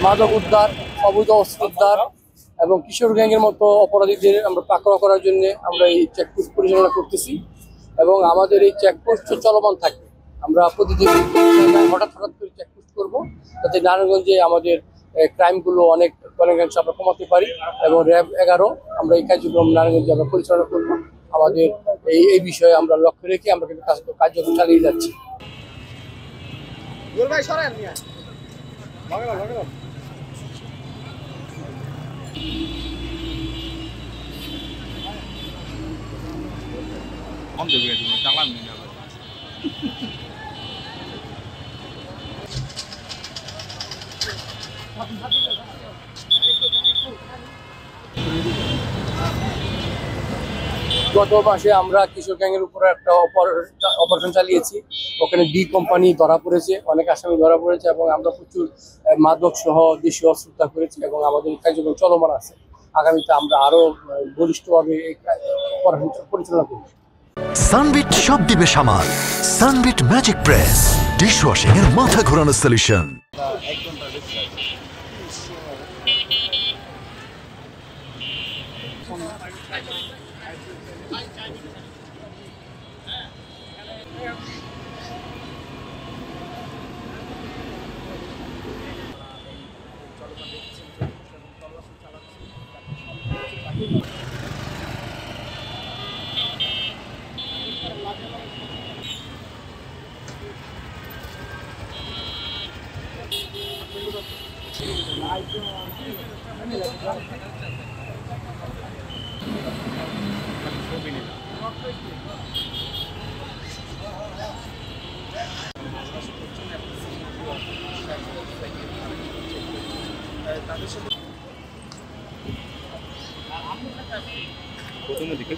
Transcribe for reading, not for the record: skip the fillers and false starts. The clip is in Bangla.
মাদক উদ্ধার, অবৈধ অস্ত্র উদ্ধার এবং কিশোর গ্যাংয়ের মতো অপরাধীদের আমরা পাকড়াও করার জন্য আমরা এই চেকপোস্ট পরিচালনা করতেছি এবং আমাদের এই চেকপোস্ট চলমান থাকবে। আমরা প্রতিদিন হঠাৎ করে চেকপোস্ট করবো, যাতে নারায়ণগঞ্জে আমাদের ক্রাইমগুলো অনেকাংশে আমরা কমাতে পারি এবং র্যাব 11 আমরা এই কার্যক্রম নারায়ণগঞ্জে আমরা পরিচালনা করবো। আমাদের এই বিষয়ে আমরা লক্ষ্য রেখে আমরা কিন্তু কার্যক্রম চালিয়ে যাচ্ছি। গত মাসে আমরা কিশোর গ্যাংয়ের উপরে একটা অপারেশন চালিয়েছি। ওখানে ডি কোম্পানি ধরা পড়েছে, অনেক আসামি ধরা পড়েছে এবং আমরা প্রচুর মাদক সহ দেশীয় অস্ত্র উদ্ধার করেছি এবং আমাদের কার্যক্রম চলমান আছে। আগামীতে আমরা আরো বলিষ্ঠভাবে এই পরিচালনা করব। সানবিট সব দিবে সামাল। সানবিট ম্যাজিক প্রেস ডিশওয়াশিং এর মাথা ঘোরানো সলিউশন। প্রথমে দিকে